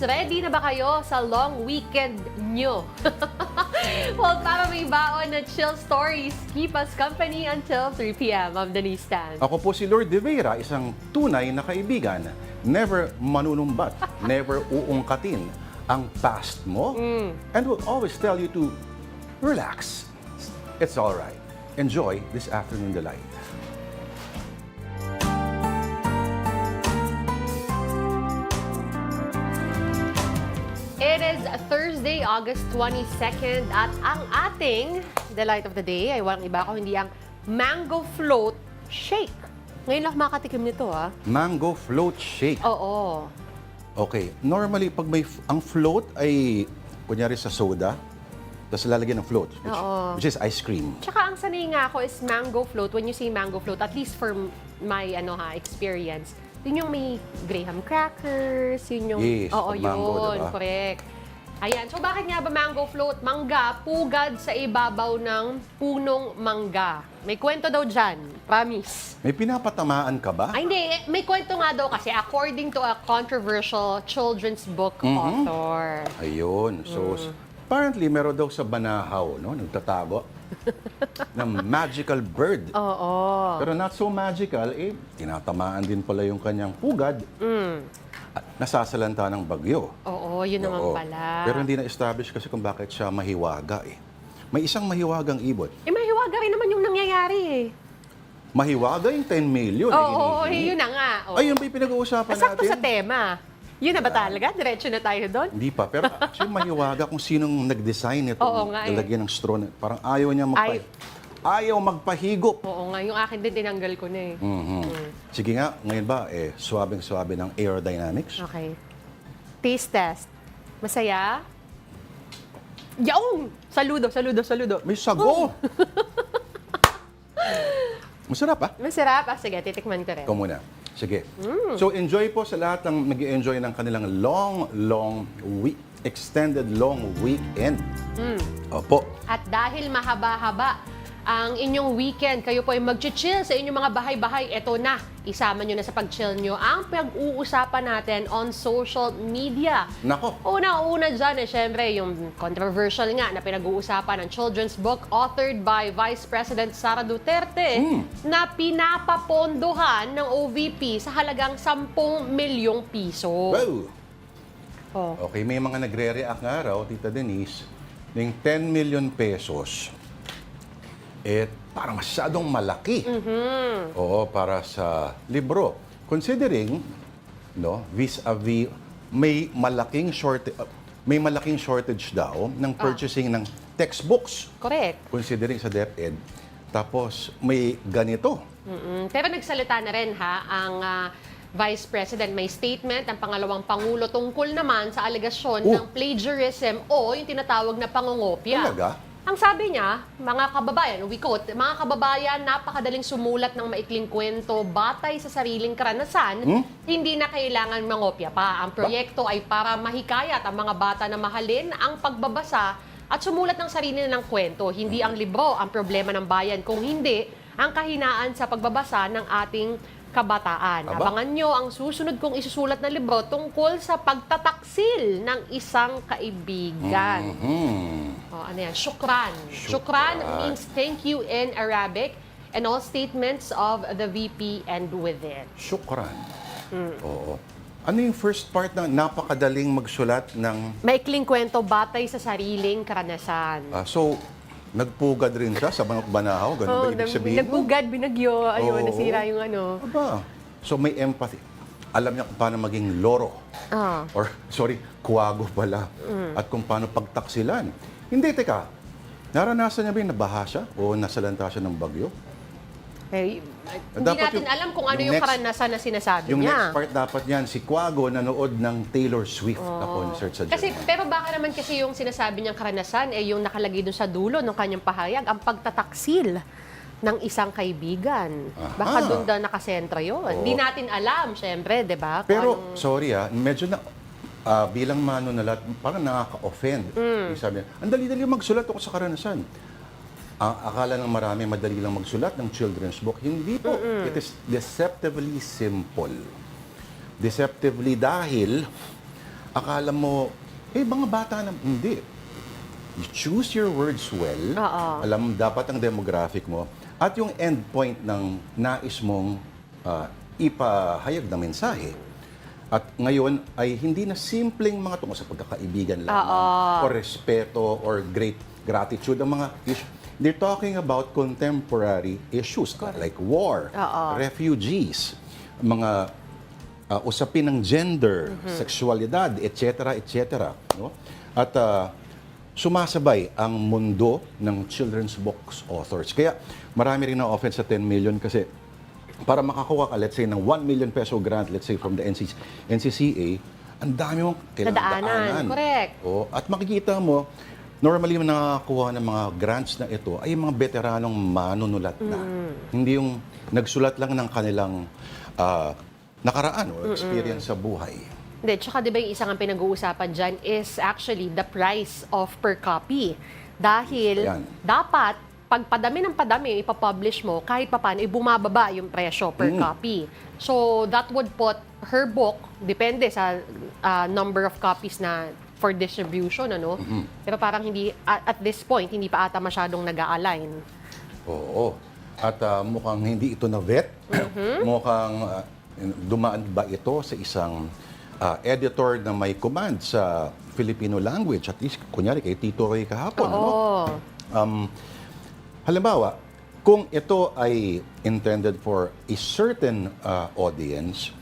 ready na ba kayo sa long weekend nyo? Well, para may baon na chill stories, keep us company until 3 p.m. I'm Denise. Ako po si Lourd de Veyra, isang tunay na kaibigan. Never manunumbat, never uungkatin ang past mo, and will always tell you to relax. It's all right. Enjoy this afternoon delight. It is Thursday, August 22nd, at ang ating delight of the day ay walang iba kundi ang mango float shake. Ngayon lang makatikim nito, ha? Mango float shake. Oo. Okay, normally pag ang float ay kunyari sa soda, tapos lalagyan ng float, which is ice cream. Tsaka ang sanay nga ako is mango float. When you say mango float, at least for my experience, yun yung may graham crackers, yun yung... Yes, oo, mango, yun, diba? correct. Ayan, so bakit nga ba mango float? Mangga, pugad sa ibabaw ng punong mangga. May kwento daw dyan, promise. May pinapatamaan ka ba? Ay, hindi. May kwento nga daw kasi according to a controversial children's book author. Ayun. So, apparently, meron daw sa Banahaw, no? Nagtatago ng magical bird. Oo. Pero not so magical, tinatamaan din pala yung kanyang pugad. At nasasalanta ng bagyo. Oo, yun naman Oo. pala. Pero hindi na-establish kasi kung bakit siya mahiwaga May isang mahiwagang ibon. Mahiwaga rin naman yung nangyayari eh. Mahiwaga yung 10 million. Oo, yun na nga. Oo. Ay, yun ba yung pinag-uusapan Sakto natin? sa tema. Yun na ba talaga? Diretso na tayo doon? Hindi pa. Pero actually, mahiwaga kung sinong nag-design ito. Oo nga, Lalagyan ng straw. Parang ayaw niya ayaw magpahigop. Oo nga, yung akin din tinanggal ko na eh. Sige nga, ngayon ba, suwabing-suwabe ng aerodynamics? Okay. Taste test. Masaya? Yaong! Saludo, saludo, saludo. May sago! Masarap Masarap. Sige, titikman ko rin. Ikaw muna. Sige. So, enjoy po sa lahat ng nag-enjoy ng kanilang extended long weekend. Opo. At dahil mahaba-haba ang inyong weekend, kayo po ay mag-chill sa inyong mga bahay-bahay. Eto na, isama nyo na sa pag-chill nyo ang pag-uusapan natin on social media. Nako. Una dyan syempre, yung controversial nga na pinag-uusapan ng children's book authored by Vice President Sara Duterte na pinapapondohan ng OVP sa halagang 10 milyong piso. Well, Oh. okay, may mga nagre-react nga raw, Tita Denise, ng 10 million pesos. Parang masyadong malaki. Oo, para sa libro. Considering, vis-a-vis, may malaking shortage daw ng purchasing ng textbooks. Correct. Considering sa DepEd. Tapos, may ganito. Pero nagsalita na rin ang Vice President. May statement ang pangalawang Pangulo tungkol naman sa alegasyon ng plagiarism o yung tinatawag na pangungopia. Talaga? Ang sabi niya, mga kababayan, we quote, mga kababayan, napakadaling sumulat ng maikling kwento batay sa sariling karanasan, hindi na kailangan mangopya pa. Ang proyekto ay para mahikayat ang mga bata na mahalin ang pagbabasa at sumulat ng sarili ng kwento. Hindi ang libro ang problema ng bayan, kung hindi ang kahinaan sa pagbabasa ng ating kabataan. Abangan nyo ang susunod kong isusulat na libro tungkol sa pagtataksil ng isang kaibigan. Ano yan? Shukran. Shukran means thank you in Arabic, and all statements of the VP end with it. Shukran. Oo. Ano yung first part na napakadaling magsulat ng... Maikling kwento batay sa sariling karanasan. So, nagpugad rin siya sa Banahaw? Ganun ba ibig sabihin? Nagpugad, binagyo, ayun, nasira yung ano. Aba. So, may empathy. Alam niya kung paano maging loro. Or, kuwago pala. At kung paano pagtaksilan. Hindi, teka. Naranasan niya ba yung nabaha siya? O nasalanta siya ng bagyo? Hindi natin alam kung ano yung karanasan na sinasabi yung niya. next part dapat yan, si Kuwago nanood ng Taylor Swift na concert sa Kasi, Germany. pero baka naman kasi yung sinasabi niyang karanasan, yung nakalagay dun sa dulo ng kanyang pahayag, ang pagtataksil ng isang kaibigan. Baka doon daw nakasentra yun. Hindi natin alam, syempre, di ba? Pero, sorry medyo na, bilang manunalat, parang nakaka-offend. Sabi niya, ang dali-dali magsulat ako sa karanasan. Ang akala ng marami, madali lang magsulat ng children's book. Hindi po. It is deceptively simple. Deceptively dahil akala mo, mga bata na, hindi. You choose your words well. Alam dapat ang demographic mo. At yung end point ng nais mong ipahayag na mensahe. At ngayon ay hindi na simpleng mga tungkol sa pagkakaibigan lamang, o respeto, or great gratitude. Ang mga issues, they're talking about contemporary issues like war, refugees, mga usapin ng gender, sexualidad, etc., etc. No? At sumasabay ang mundo ng children's books authors. Kaya marami rin na-offense sa 10 million kasi para makakuha ka, let's say, ng 1 million peso grant, let's say, from the NCCA, ang dami mong kailangan daanan. Correct. At makikita mo, normally yung nakakakuha ng mga grants na ito ay mga veteranong manunulat na. Hindi yung nagsulat lang ng kanilang nakaraan o experience sa buhay. Hindi, tsaka diba yung isang ang pinag-uusapan dyan is actually the price of per copy. Dahil dapat, pag padami ng padami, ipapublish mo, kahit papaano, bumababa yung presyo per copy. So, that would put her book, depende sa number of copies na for distribution, ano? Pero parang hindi, at this point, hindi pa ata masyadong nag-a-align. Oo. At mukhang hindi ito na-vet. Mukhang dumaan ba ito sa isang editor na may command sa Filipino language, at least, kunyari, kay Tito Roy kahapon. Halimbawa, kung ito ay intended for a certain audience,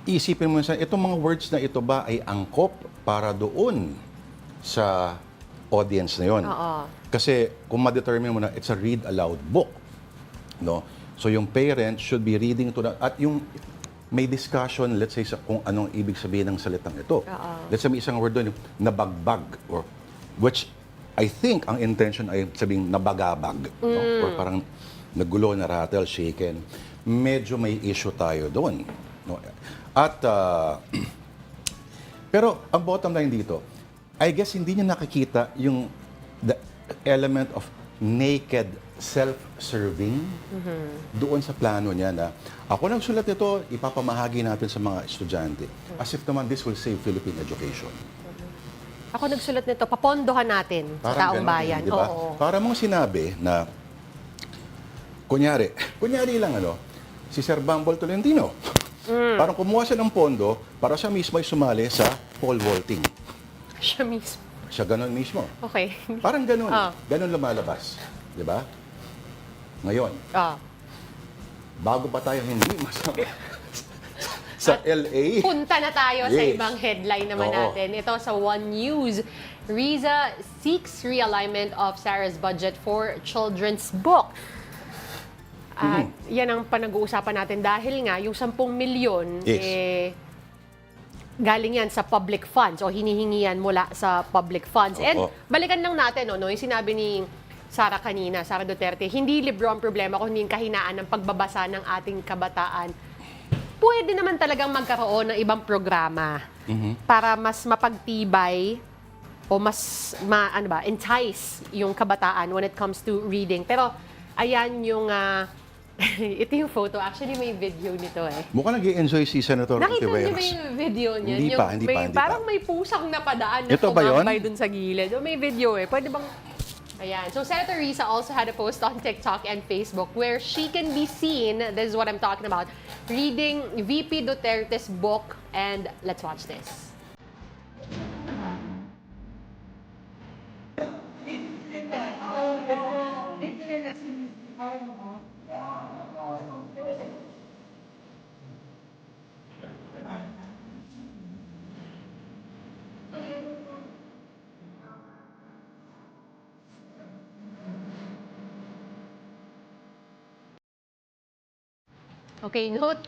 isipin mo sa itong mga words na ito ba ay angkop para doon sa audience na yon. Kasi kung ma-determine mo na it's a read aloud book, no? So yung parent should be reading to that, at yung may discussion, let's say, sa kung anong ibig sabihin ng salitang ito. Let's say may isang word doon, nabagbag, or which I think ang intention ay sabing nabagabag, no? Or parang nagulo, na rattle, shaken. Medyo may issue tayo doon, no? At pero ang bottom line dito, I guess hindi niya nakikita yung the element of naked self-serving doon sa plano niya na ako nagsulat ito, ipapamahagi natin sa mga estudyante. As if naman this will save Philippine education. Ako nagsulat nito, papondohan natin sa taong bayan. Diba? Para mong sinabi na, kunyari lang si Sir Bumble Tolentino, parang kumuha siya ng pondo para siya mismo ay sumali sa pole vaulting. Siya mismo. Siya ganun mismo. Okay. Parang ganun. Ganun lumalabas. Di ba? Ngayon, bago pa tayo hindi masama sa LA. Punta na tayo sa ibang headline naman natin. Ito sa One News. Riza seeks realignment of Sarah's budget for children's book. At yan ang panag-uusapan natin dahil nga yung 10 milyon galing yan sa public funds o hinihingi yan mula sa public funds. And balikan lang natin, yung sinabi ni Sara kanina, Sara Duterte, hindi libro ang problema kundi yung kahinaan ng pagbabasa ng ating kabataan. Pwede naman talagang magkaroon ng ibang programa para mas mapagtibay o mas entice yung kabataan when it comes to reading. Pero ayan yung ito yung photo. Actually, may video nito Mukhang nag-i-enjoy si Senator Nakita niyo Veyra. ba yung video niya? Hindi pa. Parang may pusang napadaan na ito ba yun? kumambay dun sa gilid. May video Pwede bang... Ayan. So, Senator Riza also had a post on TikTok and Facebook where she can be seen, this is what I'm talking about, reading VP Duterte's book. And let's watch this. Okay, note,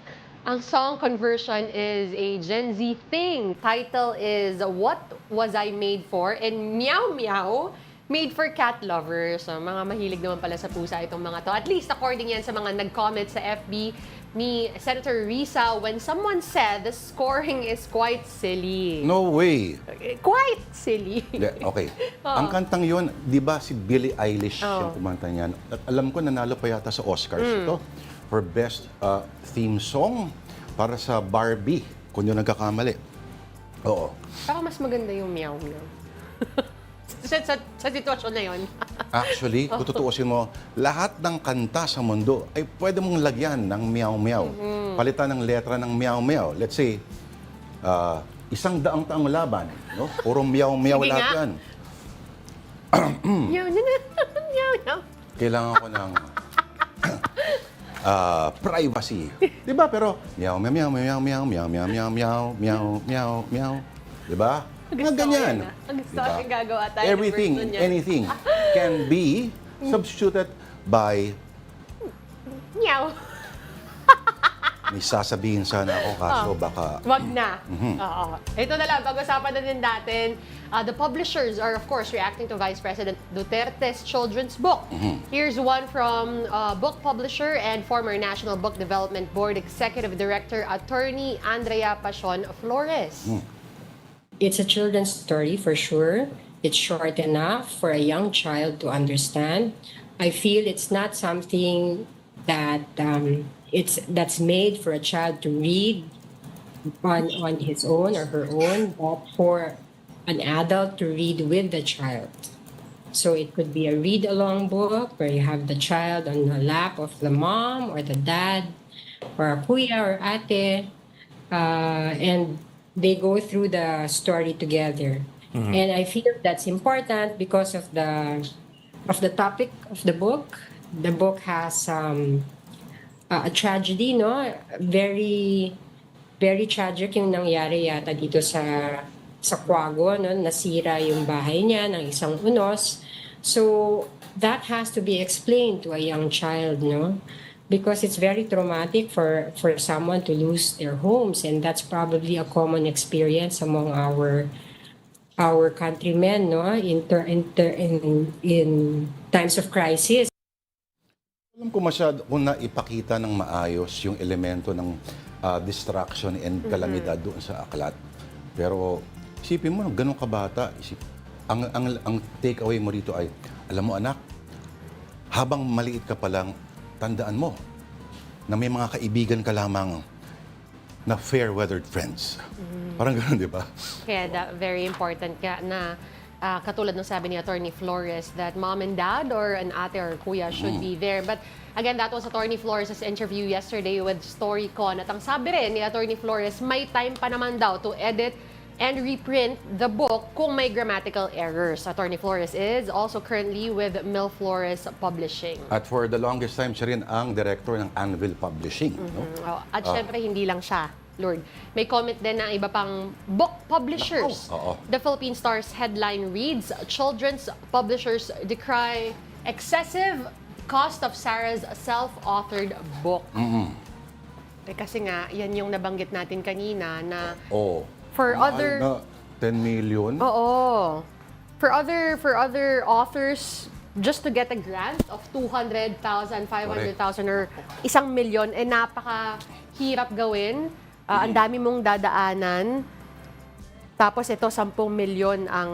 ang song conversion is a Gen Z thing. Title is What Was I Made For? And Meow Meow, made for cat lovers. So, mga mahilig naman pala sa pusa itong mga to. At least according yan sa mga nag-comment sa FB ni Senator Riza when someone said the scoring is quite silly. No way. Quite silly. Okay. Ang kantang yun, di ba si Billie Eilish yung kumanta niyan? At alam ko nanalo pa yata sa Oscars ito for best theme song para sa Barbie, kung yun nagkakamali. Oo. Pero mas maganda yung meow-meow. sa sitwasyon na yun. Actually, kung tutuusin mo, lahat ng kanta sa mundo ay pwede mong lagyan ng meow-meow. Palitan ng letra ng meow-meow. Let's say, 100 taong laban. No? Puro meow-meow Sige lahat nga. yan. Meow-meow. Kailangan ko ng privacy. Di ba? Pero meow, meow, meow, meow, meow, meow, meow, meow, meow, meow, meow. Di ba? Mga ganyan. Ang gusto ko yung gagawa tayo. ng Everything, version niyan. anything can be substituted by Meow. may sasabihin sana ako kaso baka Wag na. Oo. Ito na lang, pag-usapan na din natin. The publishers are, of course, reacting to Vice President Duterte's children's book. Here's one from book publisher and former National Book Development Board Executive Director, Attorney Andrea Pasion Flores. It's a children's story for sure. It's short enough for a young child to understand. I feel it's not something that that's made for a child to read on his own or her own, but for an adult to read with the child. So it could be a read-along book where you have the child on the lap of the mom or the dad or a kuya or ate, and they go through the story together. And I feel that's important because of the topic of the book. The book has a tragedy, no? Very, very tragic yung nangyari yata dito sa Quago, no? Nasira yung bahay niya ng isang unos. So that has to be explained to a young child, no? Because it's very traumatic for someone to lose their homes, and that's probably a common experience among our countrymen, no? In times of crisis. alam ko masyado kung naipakita ng maayos yung elemento ng distraction and kalamidad doon sa aklat. Pero isipin mo, ganun kabata, ang takeaway mo rito ay, alam mo anak, habang maliit ka pa lang, tandaan mo na may mga kaibigan ka lamang na fair-weathered friends. Parang gano'n, di ba? Kaya very important ka na katulad ng sabi ni Attorney Flores that mom and dad or an ate or kuya should be there. But again, that was Attorney Flores' interview yesterday with StoryCon. At ang sabi rin ni Attorney Flores, may time pa naman daw to edit and reprint the book kung may grammatical errors. Attorney Flores is also currently with Mil Flores Publishing. At for the longest time, siya rin ang director ng Anvil Publishing. No? At syempre, hindi lang siya, Lourd. May comment din ng iba pang book publishers. Oo. The Philippine Star's headline reads, Children's publishers decry excessive cost of Sarah's self-authored book. Kasi nga, yan yung nabanggit natin kanina na for other... Na 10 million? Oo. For other authors, just to get a grant of 200,000, 500,000 or 1 milyon, napakahirap gawin. Ang dami mong dadaanan. Tapos ito, 10 milyon ang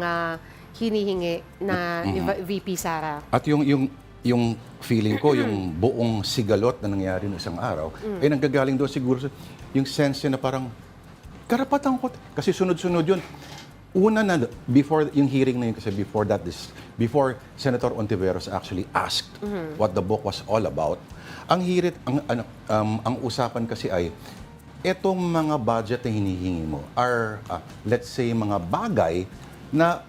hinihingi na ni VP Sara. At yung feeling ko, yung buong sigalot na nangyari ng isang araw, ay nanggagaling doon siguro yung sense na parang, karapatan ko. Kasi sunod-sunod yun. Una na, before yung hearing na yun, kasi before Senator Ontiveros actually asked what the book was all about, ang usapan kasi ay, etong mga budget na hinihingi mo are, let's say, mga bagay na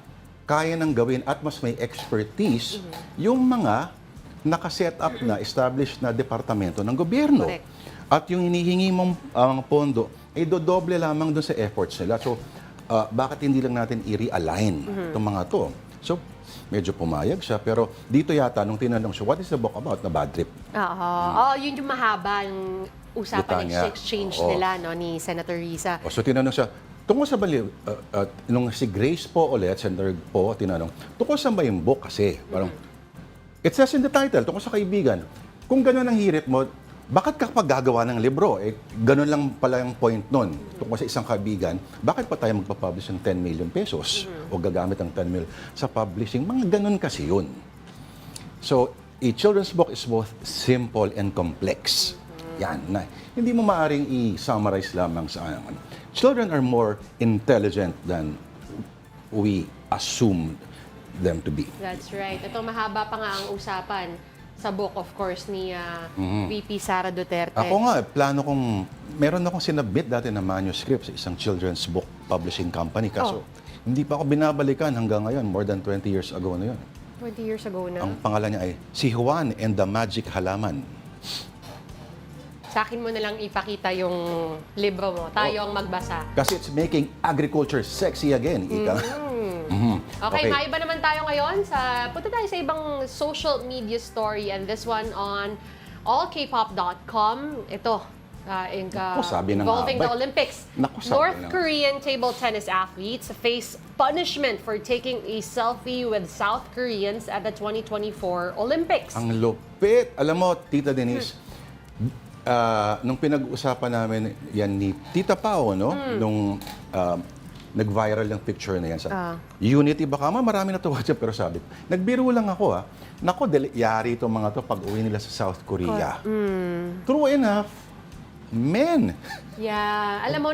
kaya nang gawin at mas may expertise yung mga nakaset up na, established na departamento ng gobyerno. Correct. At yung hinihingi mong pondo, ay dodoble lamang doon sa efforts nila. So, bakit hindi lang natin i-realign itong mga to? So, medyo pumayag siya. Pero dito yata, nung tinanong siya, what is the book about? Na bad trip. Yun yung mahaba yung usapan, exchange nila no, ni Senator Risa. So, tinanong siya, tungkol sa bali, nung si Grace po ulit, Senator po, tinanong, tungkol sa ba yung book kasi? Parang, it says in the title, tungkol sa kaibigan. Kung gano'n ang hirit mo, bakit ka pa gagawa ng libro? Gano'n lang pala yung point nun. Tungkol sa isang kaibigan, bakit pa tayo magpapublish ng 10 million pesos? O gagamit ng 10 million sa publishing? Mga gano'n kasi yun. So, a children's book is both simple and complex. Yan na. Hindi mo maaring i-summarize lamang sa ano. Children are more intelligent than we assumed them to be. That's right. Ito, mahaba pa nga ang usapan sa book, of course, ni VP Sara Duterte. Ako nga, meron akong sinabit dati na manuscript sa isang children's book publishing company. Kaso, hindi pa ako binabalikan hanggang ngayon. More than 20 years ago na yun. 20 years ago na. Ang pangalan niya ay Si Juan and the Magic Halaman. Sa akin mo na lang ipakita yung libro mo. Tayo ang magbasa. Kasi it's making agriculture sexy again, ika. Okay, maiba naman tayo ngayon. Punta tayo sa ibang social media story, and this one on allkpop.com. Ito, sabi ng involving the abay. Olympics. Naku, sabi North ng- Korean table tennis athletes face punishment for taking a selfie with South Koreans at the 2024 Olympics. Ang lupit. Alam mo, Tita Denise, nung pinag-usapan namin yan ni Tita Pao, no? Nung nag-viral yung picture na yan sa Unity, baka marami natuwa dyan, pero sabi ko, nagbiro lang ako Nako, yari itong mga to pag uwi nila sa South Korea. True enough, men. Yeah. Alam mo,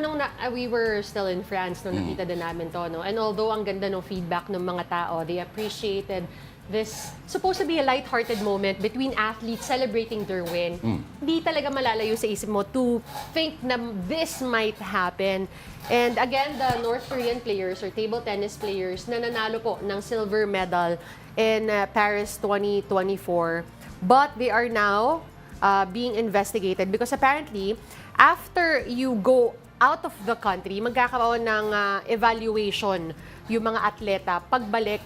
we were still in France nung nakita din namin to, no? And although ang ganda ng feedback ng mga tao, they appreciated this supposed to be a light-hearted moment between athletes celebrating their win. Hindi talaga malalayo sa isip mo to think na this might happen. And again, the North Korean players or table tennis players na nanalo po ng silver medal in Paris 2024. But they are now being investigated because apparently, after you go out of the country, magkakaroon ng evaluation yung mga atleta pagbalik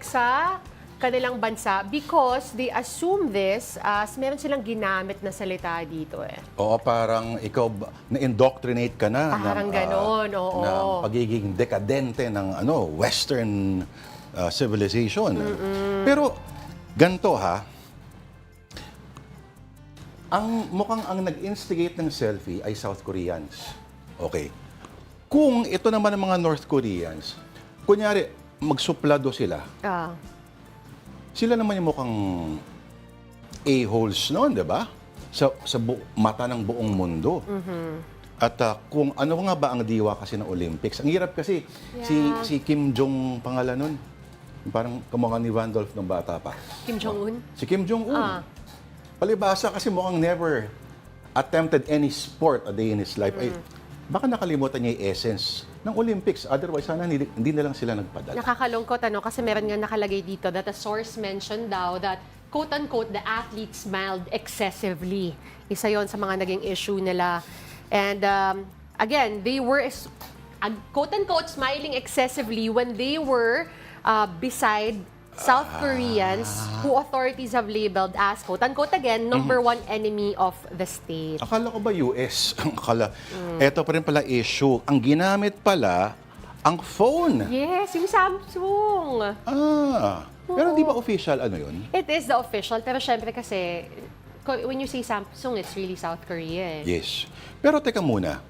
sa kanilang bansa because they assume this as meron silang ginamit na salita dito Oo, parang ikaw na-indoctrinate ka na Parang ganon, oo. ng pagiging dekadente ng Western civilization. Pero ganito mukhang ang nag-instigate ng selfie ay South Koreans. Okay. Kung ito naman ang mga North Koreans, kunyari, magsuplado sila. Sila naman yung mukhang a-holes noon, di ba? Sa mata ng buong mundo. At kung ano nga ba ang diwa kasi ng Olympics, ang hirap kasi si Kim Jong pangalan nun. Parang kamukha ni Randolph ng bata pa. Kim Jong-un? Si Kim Jong-un. Palibasa kasi mukhang never attempted any sport a day in his life. Ay, baka nakalimutan niya yung essence ng Olympics. Otherwise, sana hindi na lang sila nagpadala. Nakakalungkot kasi meron nga nakalagay dito that a source mentioned daw that quote-unquote, the athletes smiled excessively. Isa yon sa mga naging issue nila. And again, they were quote-unquote smiling excessively when they were beside South Koreans who authorities have labeled as, quote-unquote again, number one enemy of the state. Akala ko ba US? Eto pa rin pala issue. Ang ginamit pala, ang phone. Yes, yung Samsung. Pero di ba official yun? It is the official, pero syempre kasi, when you say Samsung, it's really South Korea. Yes. Pero teka muna.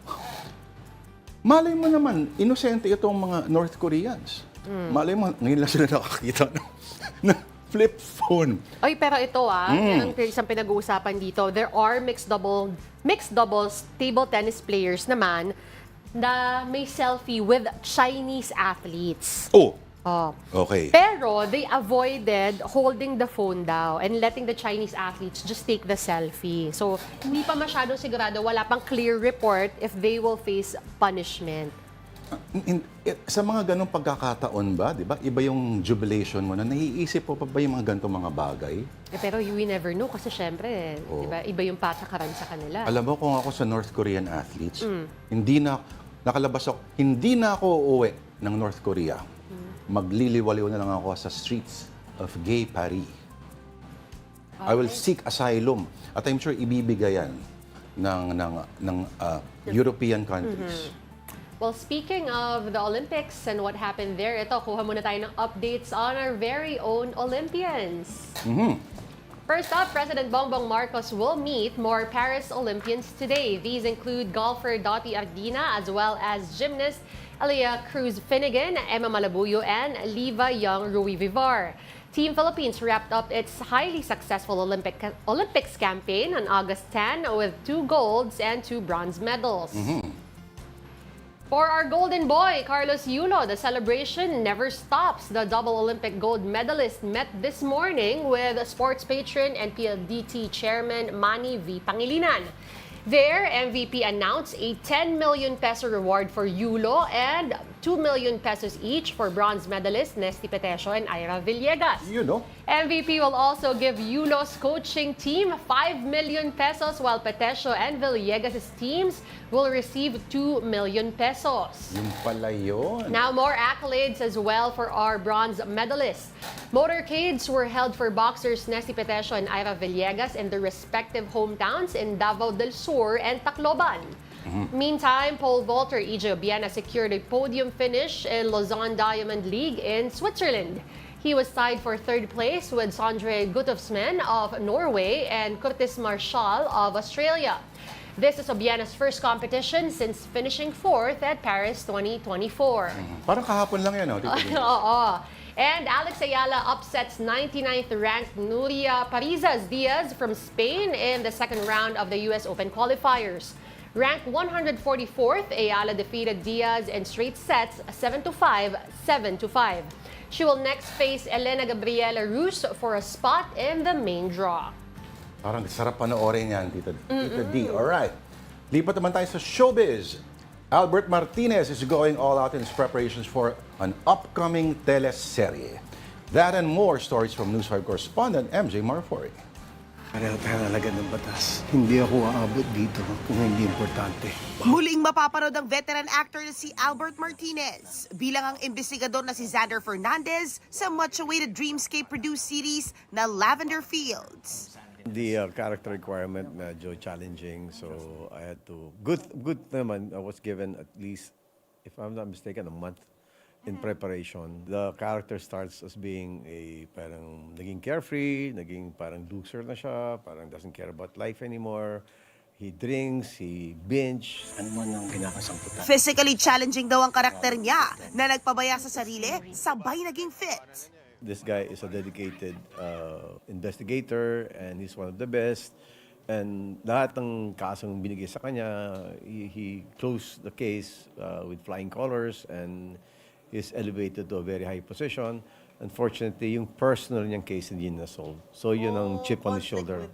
Malay mo naman, inosente itong mga North Koreans. Malay mo, ngayon lang sila nakakita ng flip phone. Oy, pero ito yan ang isang pinag-uusapan dito. There are mixed doubles table tennis players naman na may selfie with Chinese athletes. Okay. Pero they avoided holding the phone daw and letting the Chinese athletes just take the selfie. So, hindi pa masyadong sigurado, wala pang clear report if they will face punishment. Sa mga ganong pagkakataon ba, di ba, iba yung jubilation mo na naiisip po pa ba yung mga ganitong mga bagay? Pero you never know kasi syempre, di ba, iba yung patakaran sa kanila. Alam mo, kung ako sa North Korean athletes, hindi na ako uuwi ng North Korea. Magliliwaliw na lang ako sa streets of gay Paris. I will seek asylum. At I'm sure ibibigay yan ng European countries. Well, speaking of the Olympics and what happened there, ito, kuha muna tayo ng updates on our very own Olympians. First up, President Bongbong Marcos will meet more Paris Olympians today. These include golfer Dottie Ardina as well as gymnast Elia Cruz Finnegan, Emma Malabuyo, and Liva Young Rui Vivar. Team Philippines wrapped up its highly successful Olympics campaign on August 10 with 2 golds and 2 bronze medals. For our golden boy, Carlos Yulo, the celebration never stops. The double Olympic gold medalist met this morning with sports patron and PLDT chairman Manny V. Pangilinan. There, MVP announced a 10 million peso reward for Yulo and 2 million pesos each for bronze medalists Nesty Petesio and Ira Villegas. You know. MVP will also give Yulo's coaching team 5 million pesos while Petesio and Villegas' teams will receive 2 million pesos. Yung pala yun. Now, more accolades as well for our bronze medalists. Motorcades were held for boxers Nesty Petesio and Ira Villegas in their respective hometowns in Davao del Sur and Tacloban. Meantime, pole vaulter EJ Obiena secured a podium finish in Lausanne Diamond League in Switzerland. He was tied for 3rd place with Sondre Guttormsen of Norway and Curtis Marshall of Australia. This is Obiena's first competition since finishing 4th at Paris 2024. Parang kahapon lang yan, Tito Denise. Oo. And Alex Ayala upsets 99th ranked Nuria Parizas Diaz from Spain in the second round of the US Open qualifiers. Ranked 144th, Ayala defeated Diaz in straight sets 7-5, 7-5. She will next face Elena Gabriela Rus for a spot in the main draw. Parang sarap panoorin yan, Tita D. Alright. Lipat naman tayo sa showbiz. Albert Martinez is going all out in his preparations for an upcoming teleserye. That and more stories from News 5 correspondent MJ Marfori. Pareho tayong alagad ng batas. Hindi ako aabot dito kung hindi importante. Muling mapapanood ang veteran actor na si Albert Martinez bilang ang investigador na si Xander Fernandez sa much-awaited Dreamscape-produced series na Lavender Fields. The character requirement medyo challenging, so I had to... Good naman, I was given at least, if I'm not mistaken, a month in preparation. The character starts as being a parang naging carefree, naging parang loser na siya, parang doesn't care about life anymore. He drinks, he binge. Ano man ang kinakasamputan? Physically challenging daw ang karakter niya na nagpabaya sa sarili, sabay naging fit. This guy is a dedicated investigator and he's one of the best. And lahat ng kasong binigay sa kanya, he closed the case with flying colors and is elevated to a very high position. Unfortunately, yung personal niyang case hindi na-solve. So yun ang chip on his shoulder.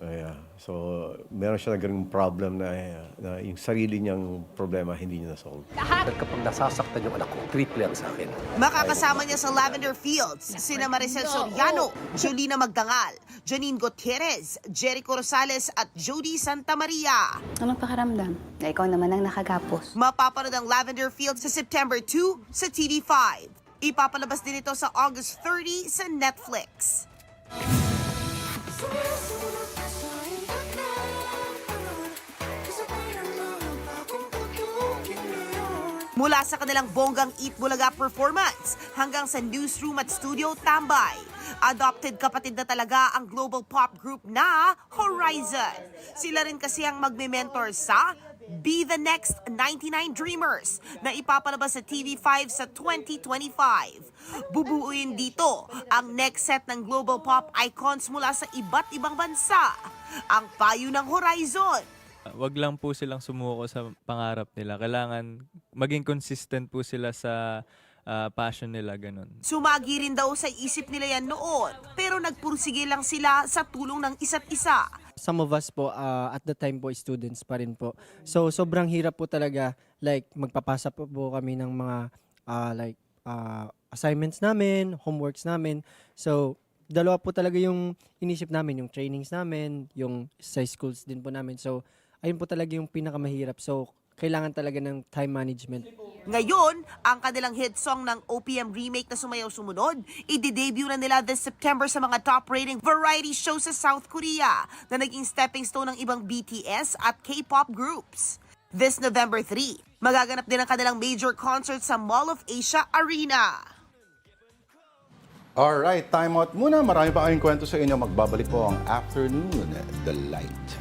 Yeah. So meron siya naging problem na yung sarili niyang problema hindi niya na-solve. At kapag nasasaktan yung anak ko, triple ang sa akin. Makakasama niya sa Lavender Fields sina Maricel Soriano, Jolina Magdangal, Janine Gutierrez, Jericho Rosales at Jody Santa Maria. Anong pakiramdam? Na ikaw naman ang nakagapos. Mapapanood ang Lavender Fields sa September 2 sa TV5. Ipapalabas din ito sa August 30 sa Netflix. Mula sa kanilang bonggang Eat Bulaga performance hanggang sa newsroom at studio tambay, adopted kapatid na talaga ang global pop group na Horizon. Sila rin kasi ang magme-mentor sa Be the Next 99 Dreamers na ipapalabas sa TV5 sa 2025. Bubuuin dito ang next set ng global pop icons mula sa iba't ibang bansa. Ang payo ng Horizon. Wag lang po silang sumuko sa pangarap nila. Kailangan maging consistent po sila sa passion nila, ganun. Sumagi rin daw sa isip nila yan noon, pero nagpursige lang sila sa tulong ng isa't isa. Some of us po, at the time po, students pa rin po. So, sobrang hirap po talaga. Like, magpapasa po kami ng mga, assignments namin, homeworks namin. So, dalawa po talaga yung inisip namin, yung trainings namin, yung sa schools din po namin. So, ayun po talaga yung pinakamahirap. So, kailangan talaga ng time management. Ngayon, ang kanilang hit song ng OPM remake na Sumayaw Sumunod, i-debut na nila this September sa mga top-rating variety show sa South Korea na naging stepping stone ng ibang BTS at K-pop groups. This November 3, magaganap din ang kanilang major concert sa Mall of Asia Arena. Alright, time out muna. Marami pa kayong kwento sa inyo. Magbabalik po ang Afternoon Delight.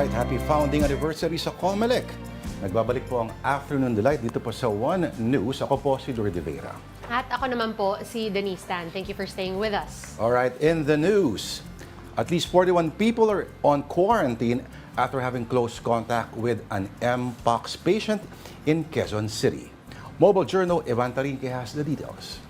Alright, happy founding anniversary sa COMELEC. Nagbabalik po ang Afternoon Delight dito po sa One News. Ako po si Lourd de Veyra. At ako naman po si Denise. Thank you for staying with us. Alright, in the news, at least 41 people are on quarantine after having close contact with an Mpox patient in Quezon City. Mobile Journal Evan Tarinque has the details.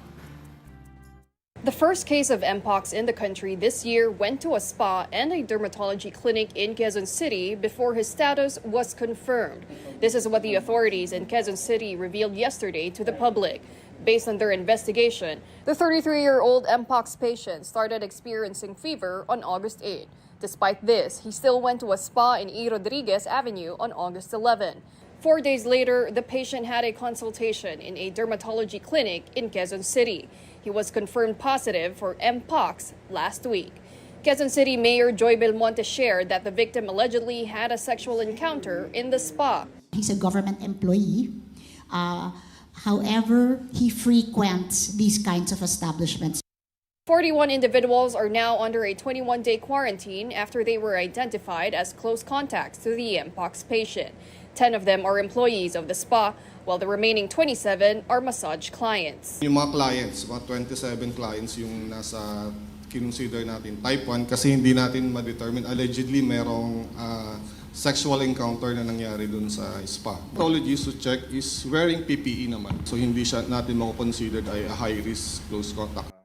The first case of Mpox in the country this year went to a spa and a dermatology clinic in Quezon City before his status was confirmed. This is what the authorities in Quezon City revealed yesterday to the public. Based on their investigation, the 33-year-old Mpox patient started experiencing fever on August 8. Despite this, he still went to a spa in E. Rodriguez Avenue on August 11. 4 days later, the patient had a consultation in a dermatology clinic in Quezon City. He was confirmed positive for Mpox last week. Quezon City Mayor Joy Belmonte shared that the victim allegedly had a sexual encounter in the spa. He's a government employee. However, he frequents these kinds of establishments. 41 individuals are now under a 21-day quarantine after they were identified as close contacts to the Mpox patient. 10 of them are employees of the spa, while the remaining 27 are massage clients. Yung mga clients, mga 27 clients yung nasa kinonsider natin type 1 kasi hindi natin ma-determine allegedly merong sexual encounter na nangyari dun sa spa. Pathologist to check is wearing PPE naman. So hindi siya natin mako-considered ay a high-risk close contact.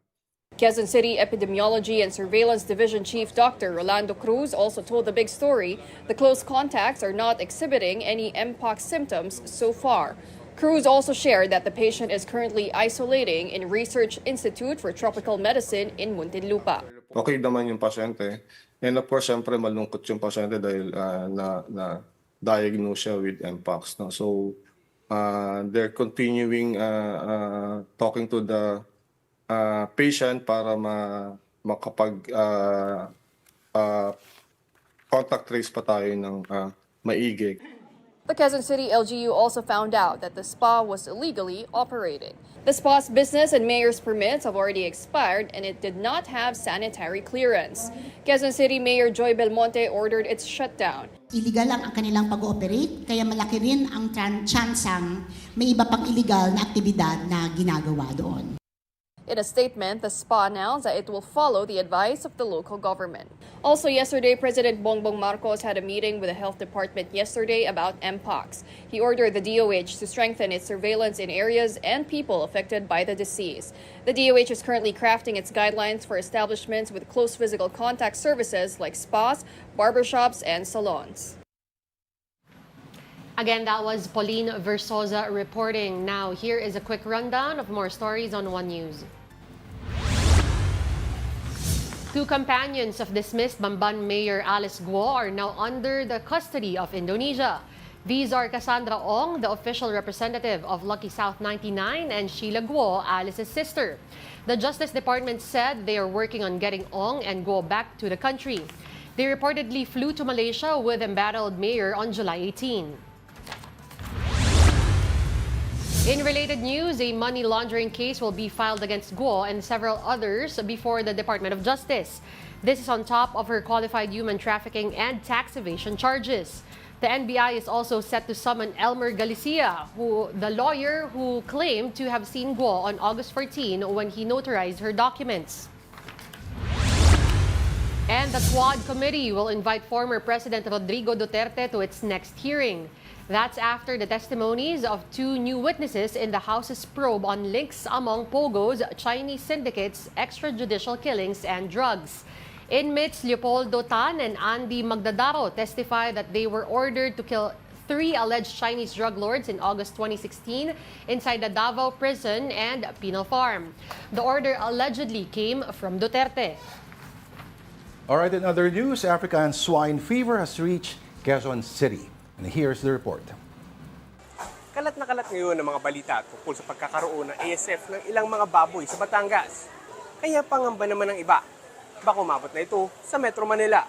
Quezon City Epidemiology and Surveillance Division Chief Dr. Rolando Cruz also told the big story the close contacts are not exhibiting any Mpox symptoms so far. Cruz also shared that the patient is currently isolating in Research Institute for Tropical Medicine in Muntinlupa. Okay naman yung pasyente. And of course, syempre malungkot yung pasyente dahil na-diagnose siya with Mpox. No? So, they're continuing talking to the patient para makapag contact trace pa tayo ng maigi. The Quezon City LGU also found out that the spa was illegally operating. The spa's business and mayor's permits have already expired and it did not have sanitary clearance. Quezon City Mayor Joy Belmonte ordered its shutdown. Illegal lang ang kanilang pag-ooperate, kaya malaki rin ang tsansang may iba pang illegal na aktibidad na ginagawa doon. In a statement, the spa announced that it will follow the advice of the local government. Also yesterday, President Bongbong Marcos had a meeting with the health department yesterday about Mpox. He ordered the DOH to strengthen its surveillance in areas and people affected by the disease. The DOH is currently crafting its guidelines for establishments with close physical contact services like spas, barbershops, and salons. Again, that was Pauline Versosa reporting. Now, here is a quick rundown of more stories on One News. 2 companions of dismissed Bamban Mayor Alice Guo are now under the custody of Indonesia. These are Cassandra Ong, the official representative of Lucky South 99, and Sheila Guo, Alice's sister. The Justice Department said they are working on getting Ong and Guo back to the country. They reportedly flew to Malaysia with embattled mayor on July 18. In related news, a money laundering case will be filed against Guo and several others before the Department of Justice. This is on top of her qualified human trafficking and tax evasion charges. The NBI is also set to summon Elmer Galicia, the lawyer who claimed to have seen Guo on August 14 when he notarized her documents. And the Quad Committee will invite former President Rodrigo Duterte to its next hearing. That's after the testimonies of 2 new witnesses in the House's probe on links among POGO's Chinese syndicates, extrajudicial killings, and drugs. Inmates Leopoldo Tan and Andy Magdadaro testified that they were ordered to kill 3 alleged Chinese drug lords in August 2016 inside the Davao prison and penal farm. The order allegedly came from Duterte. All right, in other news, African swine fever has reached Quezon City. And here's the report. Kalat na kalat ngayon ang mga balita tungkol sa pagkakaroon ng ASF ng ilang mga baboy sa Batangas. Kaya pangamba naman ng iba. Baka umabot na ito sa Metro Manila.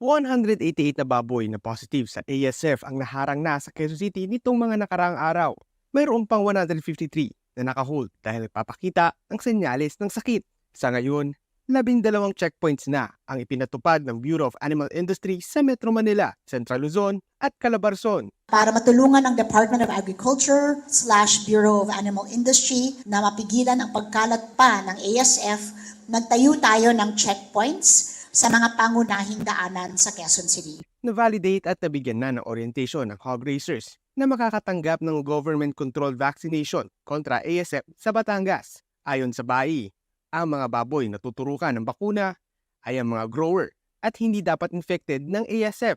188 na baboy na positive sa ASF ang naharang na sa Quezon City nitong mga nakaraang araw. Mayroon pang 153 na nakahold dahil nagpapakita ang senyales ng sakit. Sa ngayon, 12 checkpoints na ang ipinatupad ng Bureau of Animal Industry sa Metro Manila, Central Luzon at Calabarzon. Para matulungan ang Department of Agriculture / Bureau of Animal Industry na mapigilan ang pagkalat pa ng ASF, nagtayo tayo ng checkpoints sa mga pangunahing daanan sa Quezon City. Na-validate at nabigyan na ng orientation ng hog raisers na makakatanggap ng government-controlled vaccination kontra ASF sa Batangas. Ayon sa BAI, ang mga baboy na tuturukan ng bakuna ay ang mga grower at hindi dapat infected ng ASF.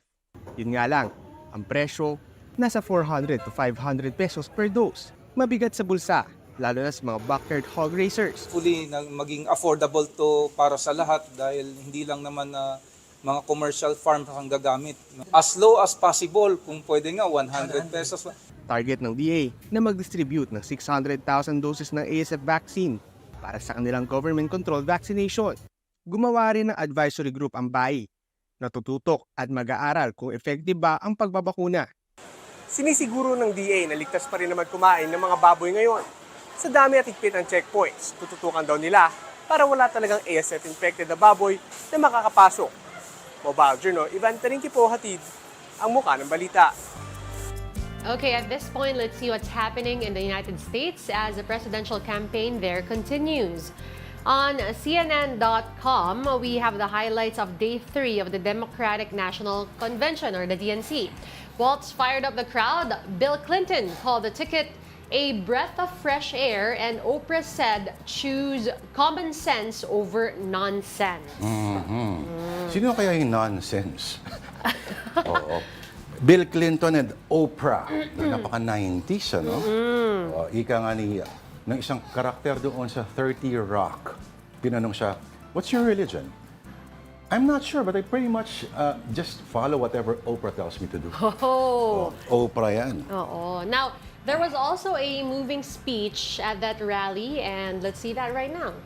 Yun nga lang, ang presyo nasa 400 to 500 pesos per dose. Mabigat sa bulsa, lalo na sa mga backyard hog raisers. Fully maging affordable to para sa lahat dahil hindi lang naman na mga commercial farm ang gagamit. As low as possible, kung pwede nga 100 pesos. Target ng DA na mag-distribute ng 600,000 doses ng ASF vaccine para sa kanilang government-controlled vaccination. Gumawa rin ng advisory group ang BAI na tututok at mag-aaral kung effective ba ang pagbabakuna. Sinisiguro ng DA na ligtas pa rin naman kumain ng mga baboy ngayon. Sa dami at higpit ng checkpoints, tututukan daw nila para wala talagang ASF-infected na baboy na makakapasok. Mobile Journal, Ivan Tarinki po hatid ang muka ng balita. Okay, at this point, let's see what's happening in the United States as the presidential campaign there continues. On CNN.com, we have the highlights of Day 3 of the Democratic National Convention, or the DNC. Waltz fired up the crowd. Bill Clinton called the ticket a breath of fresh air, and Oprah said, choose common sense over nonsense. Sino kaya yung nonsense? Oo. Bill Clinton and Oprah. Napaka-90s, ano? Ika nga ng isang karakter doon sa 30 Rock. Pinanong siya, what's your religion? I'm not sure, but I pretty much just follow whatever Oprah tells me to do. Oprah yan. Now, there was also a moving speech at that rally, and let's see that right now.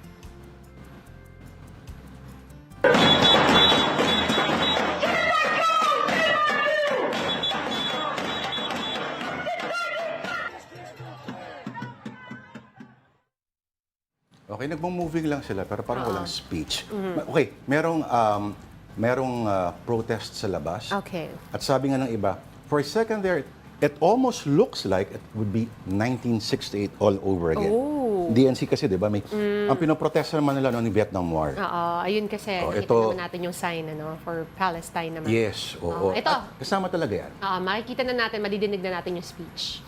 Okay, nagmo-moving lang sila pero parang walang speech. Okay, merong protest sa labas. Okay. At sabi nga ng iba, for a second there, it almost looks like it would be 1968 all over again. DNC kasi, di ba? Ang pinoprotesta naman nila noong Vietnam War. Ayun kasi, nakita naman natin yung sign for Palestine naman. Yes, oo. Ito. At kasama talaga yan. Makikita na natin, madidinig na natin yung speech.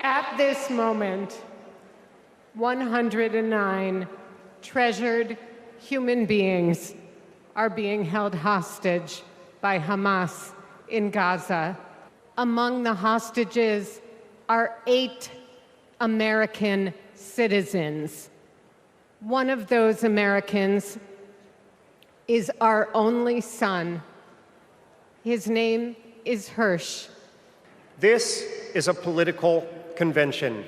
At this moment, 109 treasured human beings are being held hostage by Hamas in Gaza. Among the hostages are 8 American citizens. One of those Americans is our only son. His name is Hirsch. This is a political convention.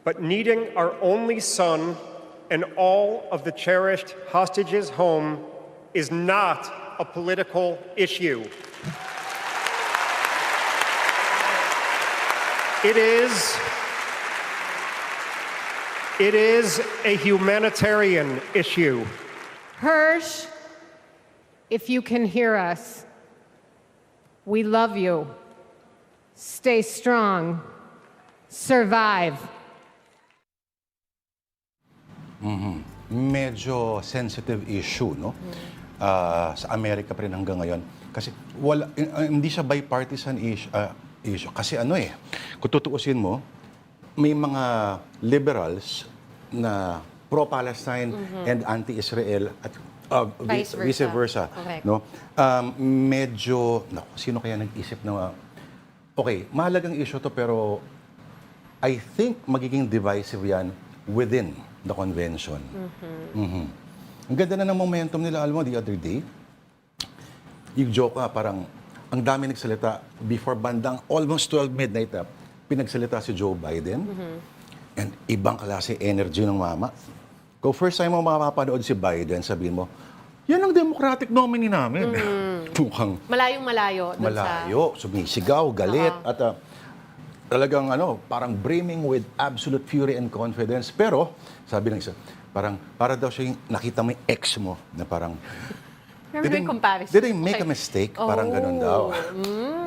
But needing our only son and all of the cherished hostages home is not a political issue. It is a humanitarian issue. Hirsch, if you can hear us, we love you. Stay strong. Survive. Medyo sensitive issue, no? Sa Amerika pa rin hanggang ngayon. Kasi hindi siya bipartisan issue. Kasi kung tutuusin mo, may mga liberals na pro-Palestine and anti-Israel at vice versa. Correct. No? Medyo, sino kaya nag-isip na Okay, mahalagang issue to pero I think magiging divisive yan within the convention. Mhm. Ang ganda na ng momentum nila, alam mo, the other day, yung joke parang ang dami nagsalita before bandang almost 12 midnight pinagsalita si Joe Biden. And ibang klase energy ng mama. Kung first time mo mapapanood si Biden, sabihin mo, yan ang Democratic nominee namin. Mukhang Malayong-malayo. malayo, sumisigaw, galit, at talagang parang brimming with absolute fury and confidence. Pero, sabi ng isa, parang, para daw siya yung nakita mo yung ex mo, na parang, May comparison. did I make a mistake? Parang ganun daw.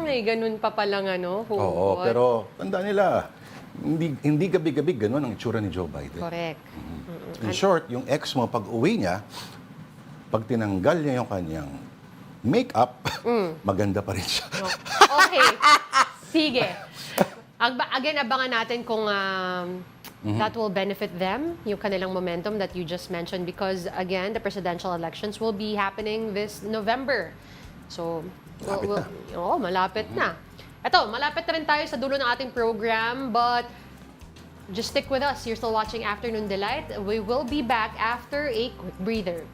May ganun pa palang Oo, pero tanda nila, hindi gabi-gabi ganun ang itsura ni Joe Biden. Correct. In short, yung ex mo, pag uwi niya, pag tinanggal niya yung kanyang makeup, maganda pa rin siya. Okay. Sige. Again, abangan natin kung that will benefit them, yung kanilang momentum that you just mentioned, because again, the presidential elections will be happening this November. So, malapit na. Ito, malapit na rin tayo sa dulo ng ating program, but just stick with us. You're still watching Afternoon Delight. We will be back after a quick breather.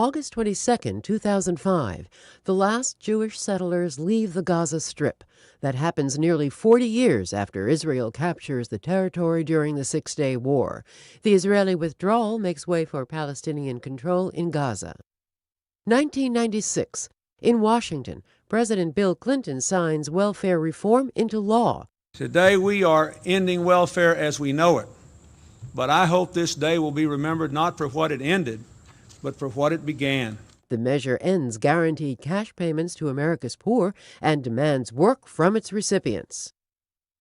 August 22, 2005, the last Jewish settlers leave the Gaza Strip. That happens nearly 40 years after Israel captures the territory during the Six-Day War. The Israeli withdrawal makes way for Palestinian control in Gaza. 1996. In Washington, President Bill Clinton signs welfare reform into law. Today we are ending welfare as we know it. But I hope this day will be remembered not for what it ended, but for what it began. The measure ends guaranteed cash payments to America's poor and demands work from its recipients.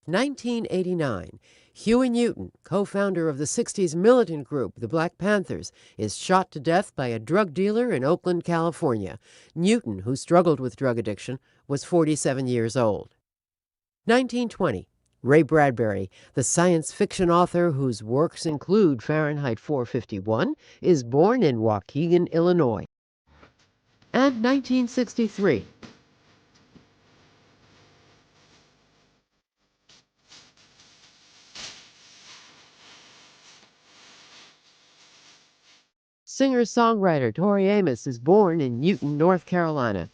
1989. Huey Newton, co-founder of the 60s militant group, the Black Panthers, is shot to death by a drug dealer in Oakland, California. Newton, who struggled with drug addiction, was 47 years old. 1920. Ray Bradbury, the science fiction author whose works include Fahrenheit 451, is born in Waukegan, Illinois. And 1963. Singer-songwriter Tori Amos is born in Newton, North Carolina.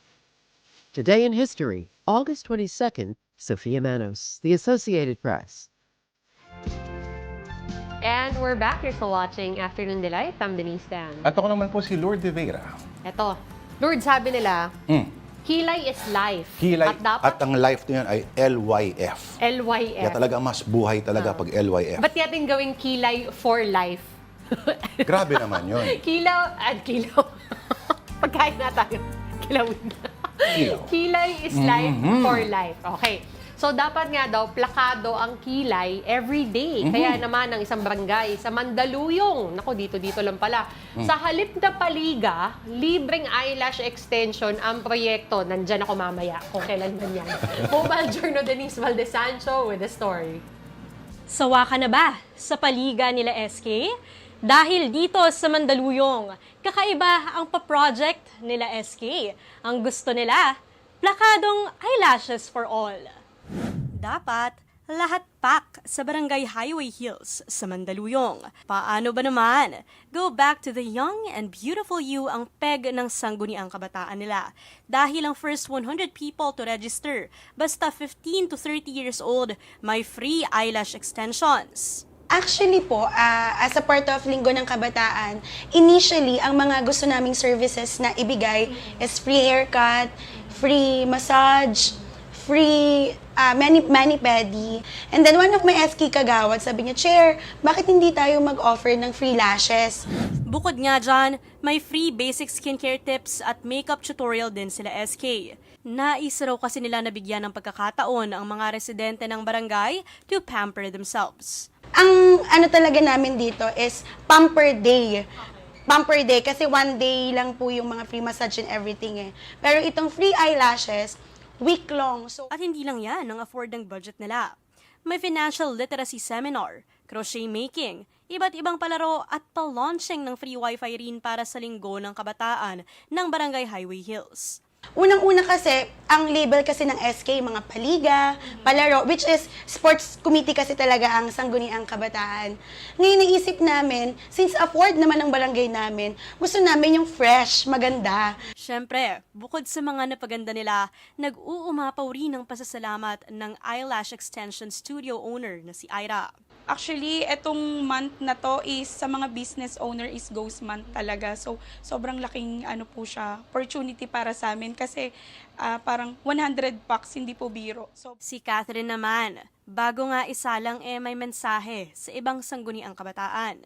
Today in history, August 22nd, Sophia Manos, The Associated Press. And we're back. You're still watching Afternoon Delight. I'm Denise Dan. At ako naman po si Lourd de Veyra. Eto, Lourd, sabi nila, kilay is life. Kilay, At dapat at ang life na yan ay LYF. LYF. Kaya talaga mas buhay talaga pag LYF. Ba't natin gawing kilay for life? Grabe naman yun. Kilaw. Pagkain na tayo. Kilawin na. Kilay is life for life. Okay. So, dapat nga daw, plakado ang kilay every day. Kaya naman, ang isang barangay sa Mandaluyong, naku, dito lang pala, sa halip na paliga, libreng eyelash extension ang proyekto. Nandyan ako mamaya kung kailan man yan. Mobile Journal Denise Valdesancho with the story. Sawa ka na ba sa paliga nila SK? Dahil dito sa Mandaluyong, kakaiba ang pa-project nila SK. Ang gusto nila, plakadong eyelashes for all. Dapat lahat pak sa Barangay Highway Hills sa Mandaluyong. Paano ba naman? Go back to the young and beautiful you ang peg ng sangguniang kabataan nila. Dahil ang first 100 people to register, basta 15 to 30 years old, may free eyelash extensions. Actually po, as a part of Linggo ng Kabataan, initially, ang mga gusto naming services na ibigay is free haircut, free massage, free mani-pedi. And then one of my SK kagawad, sabi niya, Chair, bakit hindi tayo mag-offer ng free lashes? Bukod nga dyan, may free basic skincare tips at makeup tutorial din sila SK. Nais raw kasi nila nabigyan ng pagkakataon ang mga residente ng barangay to pamper themselves. Ang ano talaga namin dito is pamper day. Pamper day kasi one day lang po yung mga free massage and everything eh. Pero itong free eyelashes, week long. So, at hindi lang yan ang afford ng budget nila. May financial literacy seminar, crochet making, iba't ibang palaro at pa-launching ng free wifi rin para sa Linggo ng Kabataan ng Barangay Highway Hills. Unang-una kasi, ang label kasi ng SK, mga paliga, palaro, which is sports committee kasi talaga ang sangguniang kabataan. Ngayon naisip namin, since afford naman ang barangay namin, gusto namin yung fresh, maganda. Siyempre, bukod sa mga napaganda nila, nag-uumapaw rin ng pasasalamat ng eyelash extension studio owner na si Ira. Actually, etong month na to is sa mga business owner is ghost month talaga. So, sobrang laking ano po siya, opportunity para sa amin kasi parang 100 packs, hindi po biro. So, si Catherine naman, bago nga isalang may mensahe sa ibang sangguniang kabataan.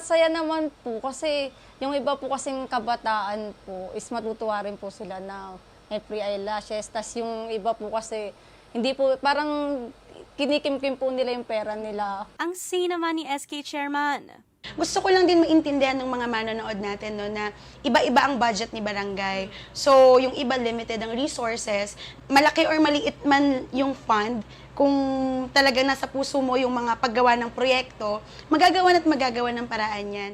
Saya naman po kasi yung iba po kasing kabataan po is matutuwa rin po sila na may free eyelashes. Tas yung iba po kasi hindi po, parang kinikimkim po nila yung pera nila. Ang say naman ni SK Chairman. Gusto ko lang din maintindihan ng mga manonood natin no, na iba-iba ang budget ni barangay. So, yung iba limited ang resources. Malaki or maliit man yung fund, kung talaga nasa puso mo yung mga paggawa ng proyekto, magagawa ng paraan yan.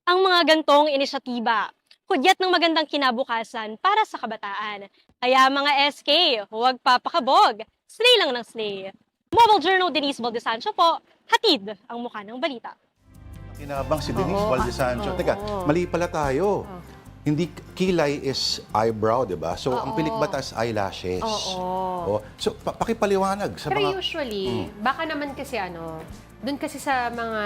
Ang mga gantong inisyatiba, hudyat ng magandang kinabukasan para sa kabataan. Kaya mga SK, huwag papakabog. Slay lang ng slay. Mobile Journal Denise Valdesancho po, hatid ang mukha ng balita. Kinabang si Denise Valdesancho. Teka, mali pala tayo. hindi kilay is eyebrow, di ba? So, ang Oo. pilikbatas eyelashes. Oo. So, pakipaliwanag sa Pero mga... usually, baka naman kasi doon kasi sa mga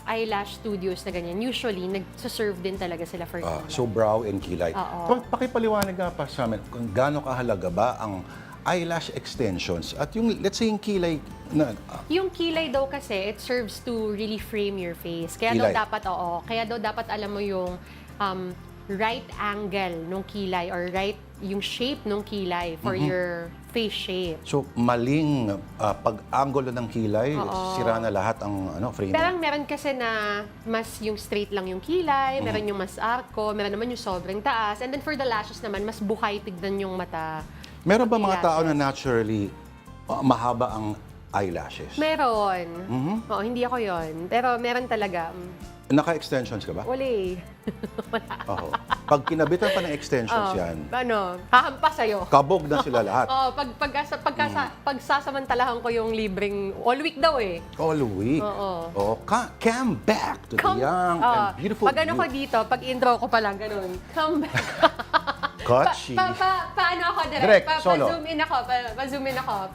eyelash studios na ganyan, usually, nagsaserve din talaga sila for So, brow and kilay. Oo. Pakipaliwanag nga pa sa amin kung gaano kahalaga ba ang eyelash extensions at yung, let's say, yung kilay na... Yung kilay daw kasi, it serves to really frame your face. Kaya daw Kilay. dapat, kaya daw dapat alam mo yung right angle nung kilay or right yung shape nung kilay for your face shape. So, maling pag-angulo ng kilay, Oo. sira na lahat ang framing. Pero meron kasi na mas yung straight lang yung kilay, meron yung mas arco, meron naman yung sobrang taas, and then for the lashes naman, mas buhay tignan yung mata. Meron ba mga tao na naturally mahaba ang eyelashes? Meron. Oo, hindi ako yon. Pero meron talaga. Naka-extensions ka ba? Wala eh. Oo. Pag kinabitan pa ng extensions yan, Hahampas sa'yo. kabog na sila lahat. Pagsasamantalahan ko yung libreng all week daw eh. All week. Oo. Come back to the young and beautiful Pag you. ko dito, pag intro ko pa lang, ganun. Come back. Kotchi. Paano ako direct? Direct, solo. Pa-zoom in ako. Pa-zoom in ako.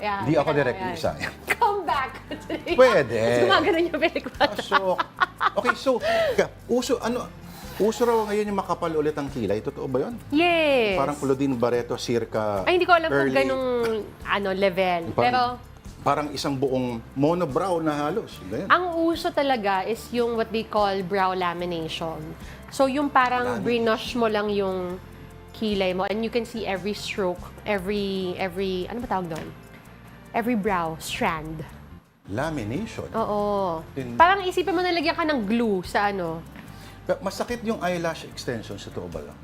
Yan, Di ako direct yan. isa. Come back. Pwede. Tapos gumagano yung pelikbata. Uso raw ngayon yung makapal ulit ang kilay. Totoo ba yun? Yes. Parang Claudine Barreto, circa Ay, hindi ko alam kung early. ganong level. Pero Parang isang buong monobrow na halos. Ganyan. ang uso talaga is yung what they call brow lamination. So yung parang brinosh mo lang yung kilay mo and you can see every stroke, every ano ba tawag doon? Every brow strand. Lamination. Oo. Parang isipin mo na lagyan ka ng glue sa Pero masakit yung eyelash extension, sa totoo ba lang?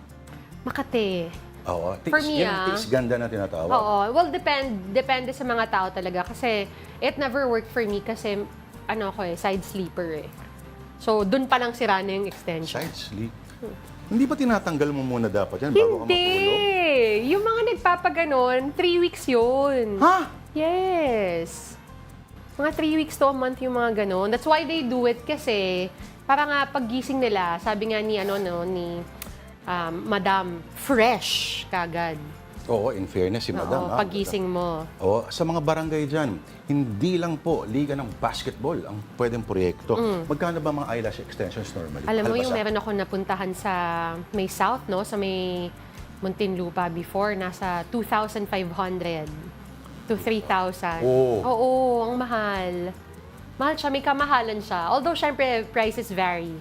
Makate. Oo. For me, tiis ganda na tinatawag. Oo. Well, depende sa mga tao talaga kasi it never worked for me kasi side sleeper eh. So, dun pa lang sira na yung extension. Side sleep. Hindi ba tinatanggal mo muna dapat yan bago ka matulog? Hindi! Yung mga nagpapaganon, 3 weeks yun. Ha? Yes. Mga 3 weeks to a month yung mga ganon. That's why they do it kasi para nga paggising nila, sabi nga ni Madam, fresh kagad. Oo, in fairness si Madam. Oo, paggising mo. Oo, sa mga barangay dyan, hindi lang po liga ng basketball ang pwedeng proyekto. Magkano ba mga eyelash extensions normally? Alam mo, yung Albasa? meron ako napuntahan sa may South, sa may Muntinlupa before, nasa 2,500 to 3,000. Oo, ang mahal. Mahal siya, may kamahalan siya. Although, syempre, prices vary.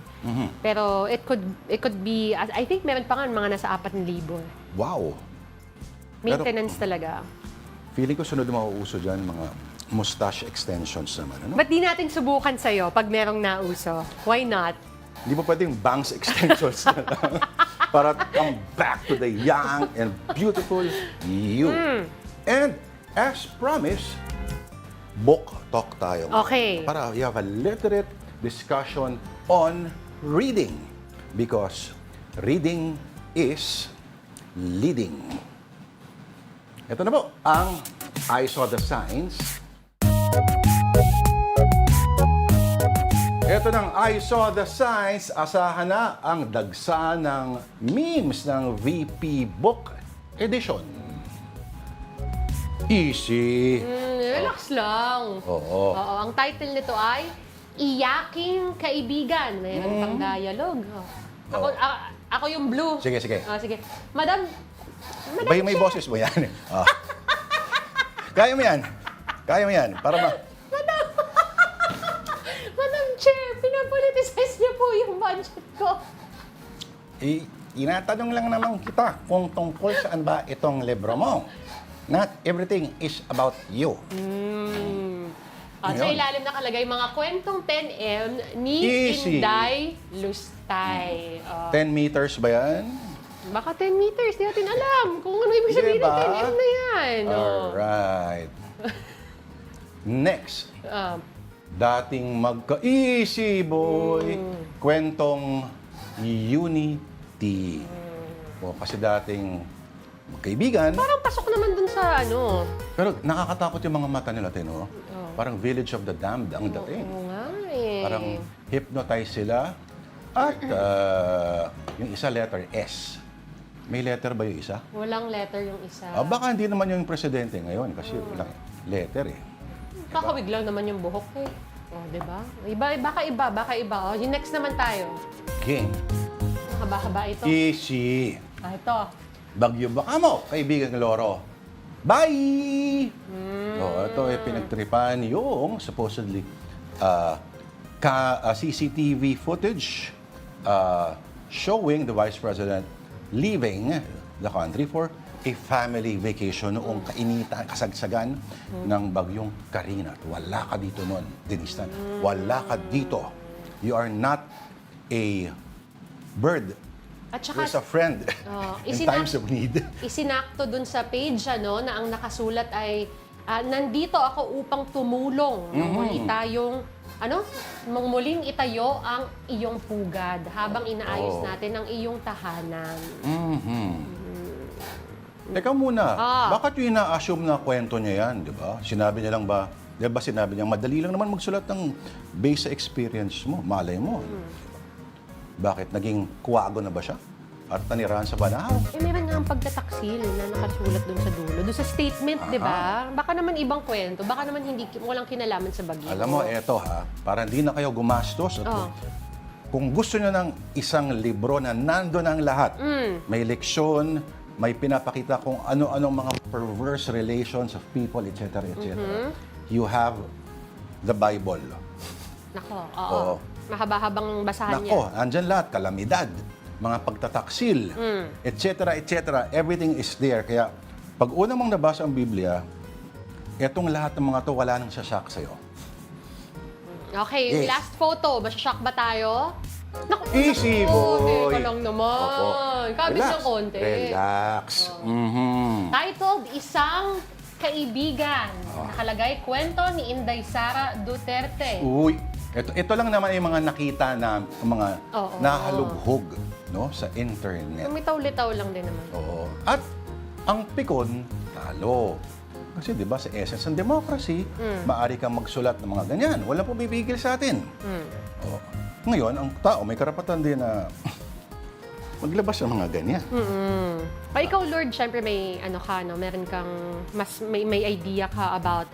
Pero it could be, I think meron pa nga mga nasa 4,000. Wow! Maintenance talaga. Feeling ko sunod na mauuso dyan, mga mustache extensions naman. Ano? Ba't di natin subukan sa'yo pag merong nauso? Why not? Hindi ba pwedeng bangs extensions na lang? Para come back to the young and beautiful you. And as promised, book talk tayo. Okay. Para we have a literate discussion on reading. Because reading is leading. Ito na po ang I Saw the Signs. Ito ng I Saw the Signs. Asahan na ang dagsa ng memes ng VP Book Edition. Easy. Relax lang. Oo. Ang title nito ay Iyaking Kaibigan. Mayroon pang dialogue. Ako yung blue. Sige. Sige. Madam May boses mo yan. Kaya mo yan. Para Madam Chair, pinapoliticize niyo po yung budget ko. Inatanong lang naman kita kung tungkol saan ba itong libro mo. Not everything is about you. Sa ilalim nakalagay mga kwentong 10M ni Easy. Inday Lustay. 10 meters ba yan? Baka 10 meters, di natin alam kung ano ibig sabihin ng 10M na yan. Alright. Next. Dating magka-easy boy. Kwentong Unity. Kasi dating magkaibigan. Parang pasok naman dun sa Pero nakakatakot yung mga mata nila, no? Parang Village of the Damned ang dating. Oo nga eh. Parang hypnotize sila. At yung isa letter S. May letter ba yung isa? Walang letter yung isa. Baka hindi naman yung presidente ngayon kasi walang letter eh. Kakawig lang naman yung buhok eh. Oh, di ba? Baka iba. Oh, yung next naman tayo. King. Haba-haba ito. Easy. Ito. Bagyo baka mo, kaibigang Loro. Bye! Ito ay pinagtripan yung supposedly CCTV footage showing the Vice President leaving the country for a family vacation noong kainitan, kasagsagan ng bagyong Karina. Wala ka dito noon, Denise. Wala ka dito. You are not a bird. At saka, You're a friend in times of need. Isinakto dun sa page na ang nakasulat ay nandito ako upang tumulong. Muli tayong muling itayo ang iyong pugad habang inaayos natin ang iyong tahanan. Teka muna, bakit yung ina-assume na kwento niya yan, di ba? Sinabi niya lang ba, di ba sinabi niya, madali lang naman magsulat ng base sa experience mo, malay mo. Bakit? Naging kuwago na ba siya? At nanirahan sa banahaw? Meron nga ang pagtataksil na nakasulat dun sa dulo. Doon sa statement, di ba? Baka naman ibang kwento. Baka naman walang kinalaman sa bagyo. Alam mo, eto para hindi na kayo gumastos. At kung gusto niyo ng isang libro na nandun ang lahat, may leksyon, may pinapakita kung ano-anong mga perverse relations of people, etc., etc. You have the Bible. Nako, oo. Mahaba-habang basahan niya. Nako, andyan lahat. Kalamidad, mga pagtataksil, etc., etc. Everything is there. Kaya, pag unang mong nabasa ang Biblia, etong lahat ng mga to wala nang sasyak sa'yo. Okay, last photo. Masashock ba tayo? Naku, easy, boy! Teka lang naman. Kabis ng konti. Relax. Titled, Isang Kaibigan. Nakalagay, kwento ni Inday Sara Duterte. Uy, ito lang naman yung mga nakita na mga nahalughog sa internet. Lumitaw-litaw lang din naman. Oo. At ang pikon, talo. Kasi di ba sa essence ng democracy, maaari kang magsulat ng mga ganyan. Wala po bibigil sa atin. Ngayon, ang tao may karapatan din na maglabas ng mga ganyan. Ikaw, Lourd, syempre may meron kang may idea ka about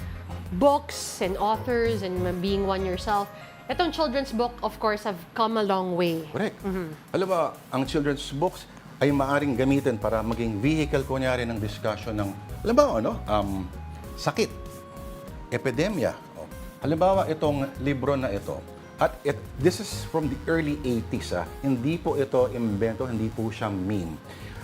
books and authors and being one yourself. Itong children's book, of course, have come a long way. Correct. Alam ba, ang children's books ay maaring gamitin para maging vehicle, kunyari, ng discussion ng, alam ba, sakit, epidemya. Halimbawa, itong libro na ito, at this is from the early 80s. Hindi po ito invento, hindi po siya meme.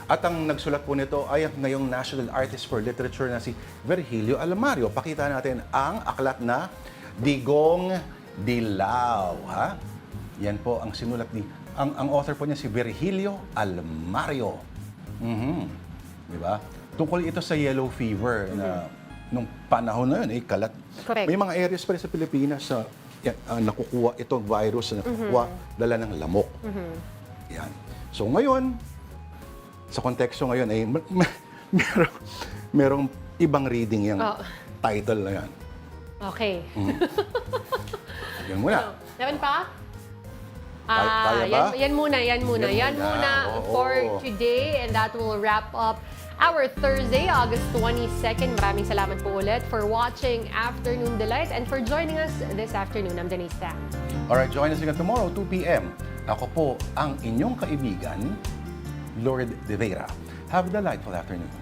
At ang nagsulat po nito ay ngayong National Artist for Literature na si Virgilio Almario. Pakita natin ang aklat na Digong Dilaw. Yan po ang sinulat ni... Ang author po niya si Virgilio Almario. Di ba? Tungkol ito sa yellow fever na nung panahon na yun, kalat. Correct. May mga areas pa rin sa Pilipinas sa nakukuha itong virus na nakukuha dala ng lamok. Yan. So ngayon, sa konteksto ngayon ay merong ibang reading yung title na yan. Okay. Yan muna. Meron pa? Kaya ba? Yan muna for today, and that will wrap up our Thursday, August 22nd. Maraming salamat po ulit for watching Afternoon Delight and for joining us this afternoon. I'm Denise. Alright, join us again tomorrow, 2 p.m. Ako po ang inyong kaibigan, Lourd de Veyra. Have a delightful afternoon.